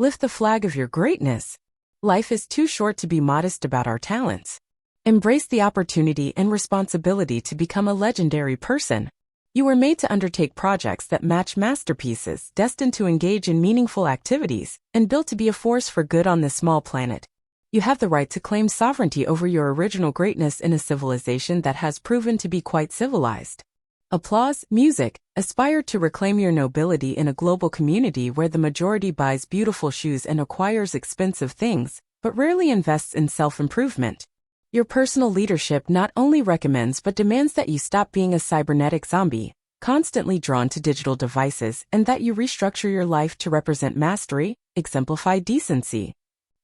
Lift the flag of your greatness. Life is too short to be modest about our talents. Embrace the opportunity and responsibility to become a legendary person. You were made to undertake projects that match masterpieces, destined to engage in meaningful activities, and built to be a force for good on this small planet. You have the right to claim sovereignty over your original greatness in a civilization that has proven to be quite civilized. Applause, music, aspire to reclaim your nobility in a global community where the majority buys beautiful shoes and acquires expensive things, but rarely invests in self-improvement. Your personal leadership not only recommends but demands that you stop being a cybernetic zombie, constantly drawn to digital devices, and that you restructure your life to represent mastery, exemplify decency,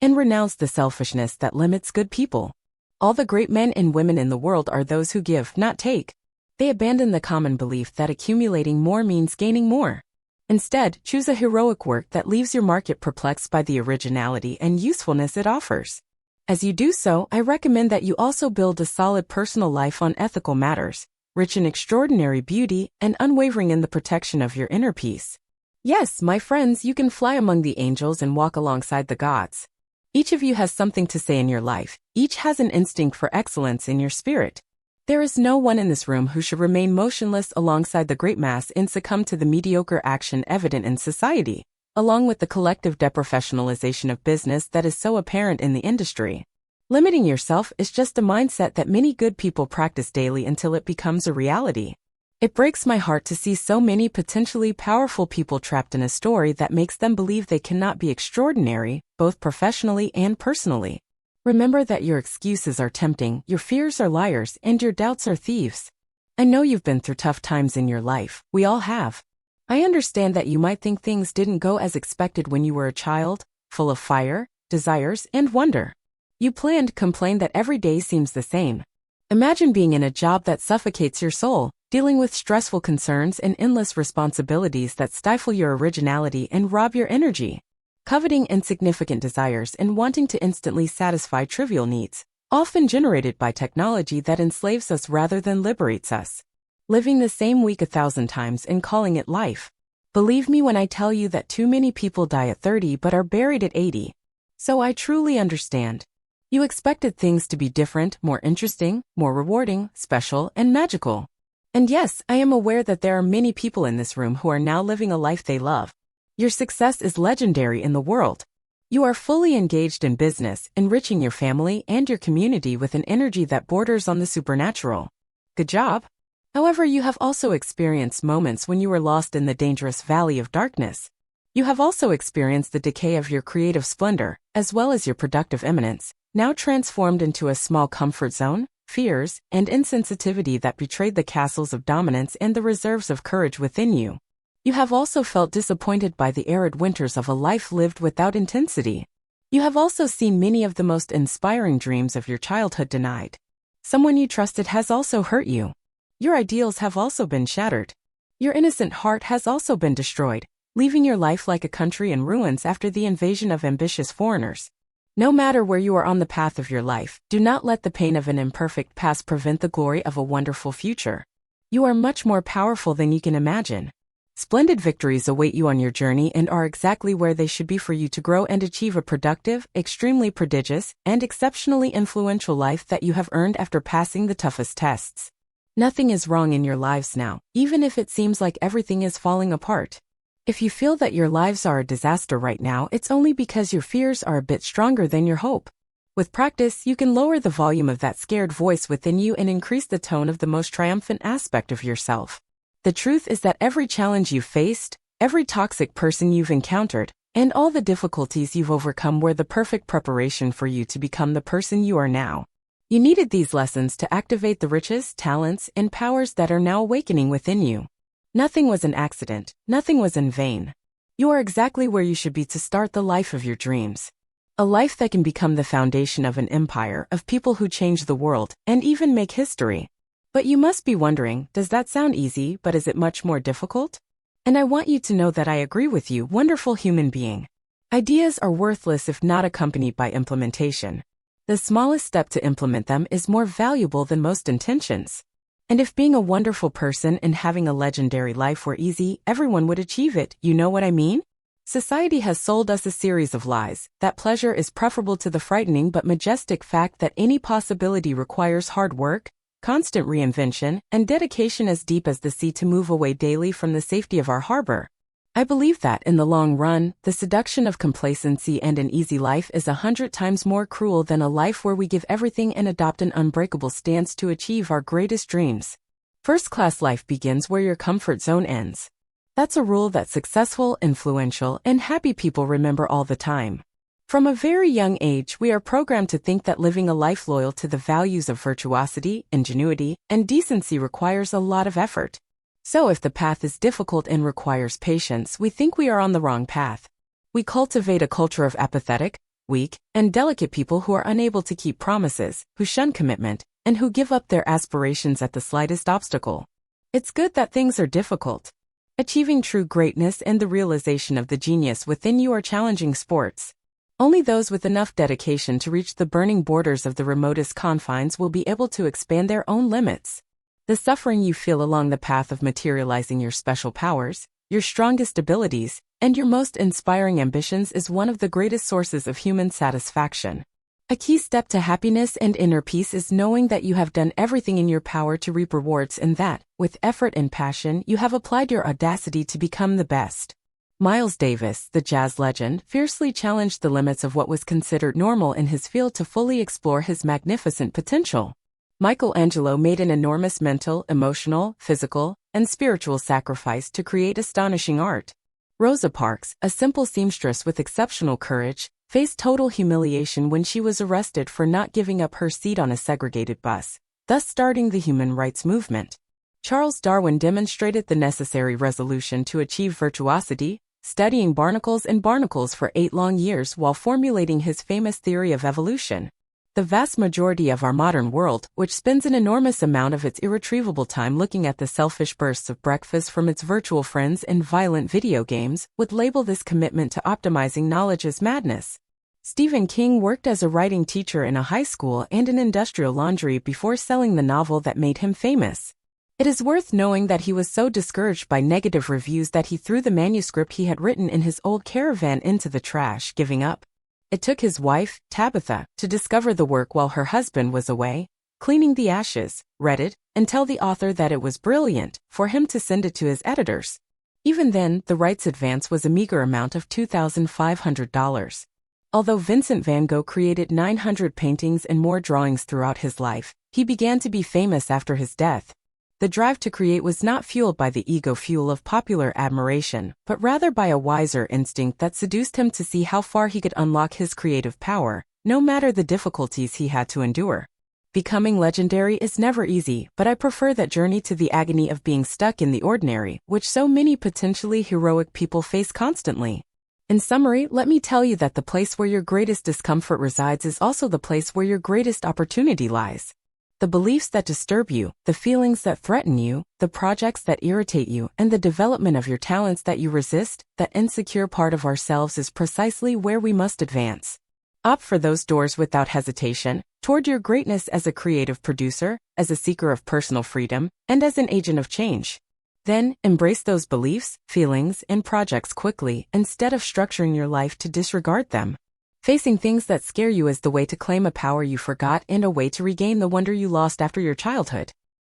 and renounce the selfishness that limits good people. All the great men and women in the world are those who give, not take. They abandon the common belief that accumulating more means gaining more. Instead, choose a heroic work that leaves your market perplexed by the originality and usefulness it offers. As you do so, I recommend that you also build a solid personal life on ethical matters, rich in extraordinary beauty and unwavering in the protection of your inner peace. Yes, my friends, you can fly among the angels and walk alongside the gods. Each of you has something to say in your life. Each has an instinct for excellence in your spirit. There is no one in this room who should remain motionless alongside the great mass and succumb to the mediocre action evident in society, along with the collective deprofessionalization of business that is so apparent in the industry. Limiting yourself is just a mindset that many good people practice daily until it becomes a reality. It breaks my heart to see so many potentially powerful people trapped in a story that makes them believe they cannot be extraordinary, both professionally and personally. Remember that your excuses are tempting, your fears are liars, and your doubts are thieves. I know you've been through tough times in your life. We all have. I understand that you might think things didn't go as expected when you were a child, full of fire, desires, and wonder. You complain that every day seems the same. Imagine being in a job that suffocates your soul, dealing with stressful concerns and endless responsibilities that stifle your originality and rob your energy. Coveting insignificant desires and wanting to instantly satisfy trivial needs, often generated by technology that enslaves us rather than liberates us. Living the same week 1,000 times and calling it life. Believe me when I tell you that too many people die at 30 but are buried at 80. So I truly understand. You expected things to be different, more interesting, more rewarding, special, and magical. And yes, I am aware that there are many people in this room who are now living a life they love. Your success is legendary in the world. You are fully engaged in business, enriching your family and your community with an energy that borders on the supernatural. Good job. However, you have also experienced moments when you were lost in the dangerous valley of darkness. You have also experienced the decay of your creative splendor, as well as your productive eminence, now transformed into a small comfort zone, fears, and insensitivity that betrayed the castles of dominance and the reserves of courage within you. You have also felt disappointed by the arid winters of a life lived without intensity. You have also seen many of the most inspiring dreams of your childhood denied. Someone you trusted has also hurt you. Your ideals have also been shattered. Your innocent heart has also been destroyed, leaving your life like a country in ruins after the invasion of ambitious foreigners. No matter where you are on the path of your life, do not let the pain of an imperfect past prevent the glory of a wonderful future. You are much more powerful than you can imagine. Splendid victories await you on your journey and are exactly where they should be for you to grow and achieve a productive, extremely prodigious, and exceptionally influential life that you have earned after passing the toughest tests. Nothing is wrong in your lives now, even if it seems like everything is falling apart. If you feel that your lives are a disaster right now, it's only because your fears are a bit stronger than your hope. With practice, you can lower the volume of that scared voice within you and increase the tone of the most triumphant aspect of yourself. The truth is that every challenge you've faced, every toxic person you've encountered, and all the difficulties you've overcome were the perfect preparation for you to become the person you are now. You needed these lessons to activate the riches, talents, and powers that are now awakening within you. Nothing was an accident, nothing was in vain. You are exactly where you should be to start the life of your dreams. A life that can become the foundation of an empire of people who change the world and even make history. But you must be wondering, does that sound easy, but is it much more difficult? And I want you to know that I agree with you, wonderful human being. Ideas are worthless if not accompanied by implementation. The smallest step to implement them is more valuable than most intentions. And if being a wonderful person and having a legendary life were easy, everyone would achieve it, you know what I mean? Society has sold us a series of lies, that pleasure is preferable to the frightening but majestic fact that any possibility requires hard work, constant reinvention, and dedication as deep as the sea to move away daily from the safety of our harbor. I believe that, in the long run, the seduction of complacency and an easy life is 100 times more cruel than a life where we give everything and adopt an unbreakable stance to achieve our greatest dreams. First-class life begins where your comfort zone ends. That's a rule that successful, influential, and happy people remember all the time. From a very young age, we are programmed to think that living a life loyal to the values of virtuosity, ingenuity, and decency requires a lot of effort. So if the path is difficult and requires patience, we think we are on the wrong path. We cultivate a culture of apathetic, weak, and delicate people who are unable to keep promises, who shun commitment, and who give up their aspirations at the slightest obstacle. It's good that things are difficult. Achieving true greatness and the realization of the genius within you are challenging sports. Only those with enough dedication to reach the burning borders of the remotest confines will be able to expand their own limits. The suffering you feel along the path of materializing your special powers, your strongest abilities, and your most inspiring ambitions is one of the greatest sources of human satisfaction. A key step to happiness and inner peace is knowing that you have done everything in your power to reap rewards and that, with effort and passion, you have applied your audacity to become the best. Miles Davis, the jazz legend, fiercely challenged the limits of what was considered normal in his field to fully explore his magnificent potential. Michelangelo made an enormous mental, emotional, physical, and spiritual sacrifice to create astonishing art. Rosa Parks, a simple seamstress with exceptional courage, faced total humiliation when she was arrested for not giving up her seat on a segregated bus, thus starting the human rights movement. Charles Darwin demonstrated the necessary resolution to achieve virtuosity, studying barnacles and barnacles for 8 long years while formulating his famous theory of evolution. The vast majority of our modern world, which spends an enormous amount of its irretrievable time looking at the selfish bursts of breakfast from its virtual friends and violent video games, would label this commitment to optimizing knowledge as madness. Stephen King worked as a writing teacher in a high school and an industrial laundry before selling the novel that made him famous. It is worth knowing that he was so discouraged by negative reviews that he threw the manuscript he had written in his old caravan into the trash, giving up. It took his wife, Tabitha, to discover the work while her husband was away, cleaning the ashes, read it, and tell the author that it was brilliant, for him to send it to his editors. Even then, the rights advance was a meager amount of $2,500. Although Vincent van Gogh created 900 paintings and more drawings throughout his life, he began to be famous after his death. The drive to create was not fueled by the ego fuel of popular admiration, but rather by a wiser instinct that seduced him to see how far he could unlock his creative power, no matter the difficulties he had to endure. Becoming legendary is never easy, but I prefer that journey to the agony of being stuck in the ordinary, which so many potentially heroic people face constantly. In summary, let me tell you that the place where your greatest discomfort resides is also the place where your greatest opportunity lies. The beliefs that disturb you, the feelings that threaten you, the projects that irritate you, and the development of your talents that you resist, that insecure part of ourselves is precisely where we must advance. Opt for those doors without hesitation, toward your greatness as a creative producer, as a seeker of personal freedom, and as an agent of change. Then, embrace those beliefs, feelings, and projects quickly instead of structuring your life to disregard them. Facing things that scare you is the way to claim a power you forgot and a way to regain the wonder you lost after your childhood.